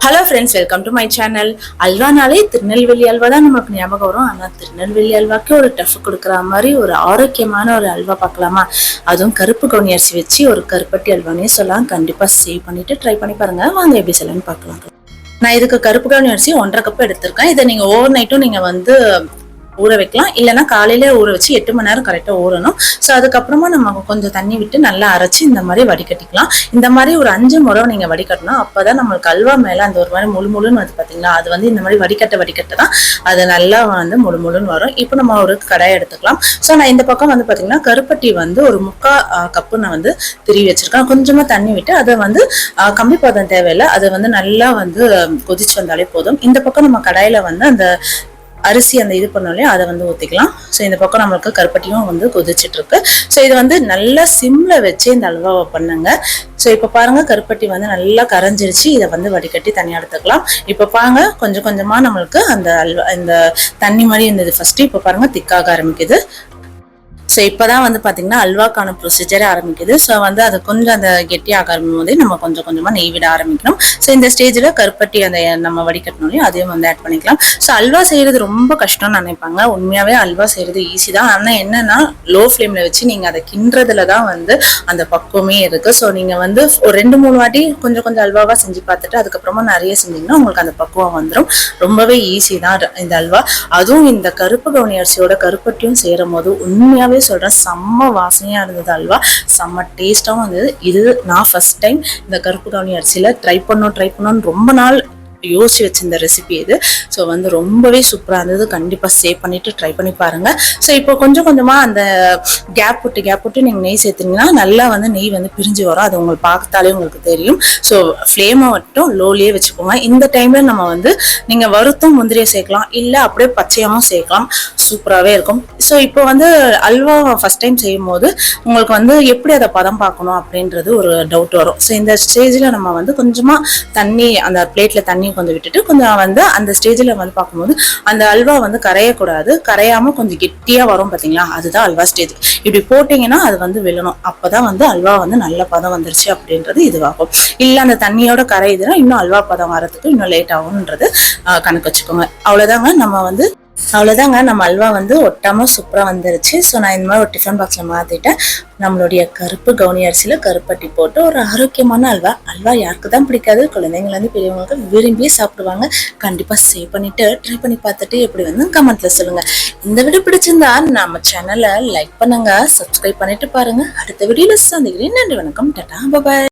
Hello friends, welcome to my channel. அல்வானாலே திருநெல்வேலி அல்வா தான் நமக்கு ஞாபகம் வரும். ஆனால் திருநெல்வேலி அல்வாக்கு ஒரு டஃப் கொடுக்குற மாதிரி ஒரு ஆரோக்கியமான ஒரு அல்வா பார்க்கலாமா? அதுவும் கருப்பு கவுனி அரிசி வச்சு ஒரு கருப்பட்டி அல்வானே சொல்லலாம். கண்டிப்பாக சேவ் பண்ணிட்டு ட்ரை பண்ணி பாருங்க. வாங்க எப்படி சொல்லலாம்னு பார்க்கலாம். நான் இதுக்கு கருப்பு கவுனி அரிசி 1.5 கப் எடுத்திருக்கேன். இதை நீங்கள் ஓவர் நைட்டும் நீங்கள் ஊற வைக்கலாம். இல்லைன்னா காலையில ஊற வச்சு 8 மணி நேரம் கரெக்டா ஊறணும். ஸோ அதுக்கப்புறமா நம்ம கொஞ்சம் தண்ணி விட்டு நல்லா அரைச்சி இந்த மாதிரி வடிகட்டிக்கலாம். இந்த மாதிரி ஒரு 5 முறை நீங்க வடிகட்டணும். அப்பதான் நம்மளுக்கு அல்வா மேல அந்த ஒரு மாதிரி முழுமுழுன்னு வந்து பாத்தீங்களா, அது இந்த மாதிரி வடிகட்ட தான் அது நல்லா முழுமுழுன்னு வரும். இப்போ நம்ம ஒரு கடாயை எடுத்துக்கலாம். ஸோ நான் இந்த பக்கம் பாத்தீங்கன்னா கருப்பட்டி ஒரு 3/4 கப்பு நான் திரி வச்சிருக்கேன். கொஞ்சமா தண்ணி விட்டு அதை கம்பி பதம் தேவையில்லை. அதை நல்லா கொதிச்சு வந்தாலே போதும். இந்த பக்கம் நம்ம கடாயில அந்த அரிசி இது பண்ணோம்லையே அதை ஊற்றிக்கலாம். ஸோ இந்த பக்கம் நம்மளுக்கு கருப்பட்டியும் கொதிச்சுட்டு இருக்கு. ஸோ இது நல்லா சிம்ல வச்சு இந்த அல்வாவை பண்ணுங்க. ஸோ இப்போ பாருங்க, கருப்பட்டி நல்லா கரைஞ்சிருச்சு. இதை வடிகட்டி தனியாக எடுத்துக்கலாம். இப்போ பாருங்க, கொஞ்சம் கொஞ்சமா நம்மளுக்கு அந்த அல்வா இந்த தண்ணி மாதிரி இருந்தது ஃபர்ஸ்ட். இப்போ பாருங்க திக்காக ஆரம்பிக்குது. ஸோ இப்போதான் பார்த்தீங்கன்னா அல்வாக்கான ப்ரொசீஜரே ஆரம்பிக்குது. ஸோ அது கொஞ்சம் அந்த கெட்டியாக ஆரம்பிக்கும் போதே நம்ம கொஞ்சம் கொஞ்சமாக நெய் விட ஆரம்பிக்கணும். ஸோ இந்த ஸ்டேஜில் கருப்பட்டி நம்ம வடிகட்டணும்லையும் அதையும் ஆட் பண்ணிக்கலாம். ஸோ அல்வா செய்யறது ரொம்ப கஷ்டம்னு நினைப்பாங்க. உண்மையாகவே அல்வா செய்யறது ஈஸி தான். ஆனால் என்னன்னா லோ ஃப்ளேமில் வச்சு நீங்கள் அதை கிண்டுறதுல தான் அந்த பக்குவமே இருக்கு. ஸோ நீங்கள் ஒரு 2-3 வாட்டி கொஞ்சம் கொஞ்சம் அல்வாவாக செஞ்சு பார்த்துட்டு அதுக்கப்புறமா நிறைய செஞ்சீங்கன்னா உங்களுக்கு அந்த பக்குவம் வந்துடும். ரொம்பவே ஈஸி தான் இந்த அல்வா. அதுவும் இந்த கருப்பு கவுனி அரிசியோட கருப்பட்டியும் சேரும் போது உண்மையாகவே சொல்றேன், செம்ம வாசனையா இருந்தது அல்வா. செம்ம டேஸ்டாவும் இருந்தது. இது நான் ஃபர்ஸ்ட் டைம் இந்த கருப்பு கவுனி அரிசியில ட்ரை பண்ணணும்னு ரொம்ப நாள் யோசிச்சு வச்சிருந்த ரெசிபி இது. ஸோ ரொம்பவே சூப்பராக இருந்தது. கண்டிப்பாக சேவ் பண்ணிட்டு ட்ரை பண்ணி பாருங்க. ஸோ இப்போ கொஞ்சம் கொஞ்சமா அந்த கேப் விட்டு நீங்கள் நெய் சேர்த்தீங்கன்னா நல்லா நெய் பிரிஞ்சு வரும். அது உங்களுக்கு பார்த்தாலே உங்களுக்கு தெரியும். ஸோ ஃப்ளேமை மட்டும் லோலியே வச்சுக்கோங்க. இந்த டைம்ல நம்ம நீங்க வறுத்தும் முந்திரியை சேர்க்கலாம், இல்லை அப்படியே பச்சையாவும் சேர்க்கலாம். சூப்பராகவே இருக்கும். ஸோ இப்போ அல்வா ஃபர்ஸ்ட் டைம் செய்யும் போது உங்களுக்கு எப்படி அதை பதம் பார்க்கணும் அப்படின்றது ஒரு டவுட் வரும். ஸோ இந்த ஸ்டேஜில் நம்ம கொஞ்சமா தண்ணி அந்த பிளேட்ல தண்ணி கொஞ்சம் விட்டுட்டு கொஞ்சம் அந்த ஸ்டேஜ்ல பார்க்கும்போது அந்த அல்வா கரையக்கூடாது. கரையாம கொஞ்சம் கெட்டியா வரும் பாத்தீங்களா, அதுதான் அல்வா ஸ்டேஜ். இப்படி போட்டீங்கன்னா அது விழணும். அப்பதான் அல்வா நல்ல பதம் வந்துருச்சு அப்படின்றது இதுவாகும். இல்ல அந்த தண்ணியோட கரையுதுன்னா இன்னும் அல்வா பதம் வரதுக்கு இன்னும் லேட் ஆகும்ன்றது கணக்கு வச்சுக்கோங்க. அவ்வளவுதாங்க நம்ம அல்வா ஒட்டாம சூப்பரா வந்துருச்சு. ஸோ நான் இந்த மாதிரி ஒரு டிஃபன் பாக்ஸ்ல மாத்திட்டேன். நம்மளுடைய கருப்பு கவுனி அரிசியில கருப்பட்டி போட்டு ஒரு ஆரோக்கியமான அல்வா யாருக்கு தான் பிடிக்காது? குழந்தைங்கள பெரியவங்களுக்கு விரும்பி சாப்பிடுவாங்க. கண்டிப்பா சேவ் பண்ணிட்டு ட்ரை பண்ணி பார்த்துட்டு எப்படி கமெண்ட்ல சொல்லுங்க. இந்த வீடியோ பிடிச்சிருந்தா நம்ம சேனலை லைக் பண்ணுங்க, சப்ஸ்கிரைப் பண்ணிட்டு பாருங்க. அடுத்த வீடியோல சந்திக்கிறேன். நன்றி, வணக்கம், டாடா, பாய்.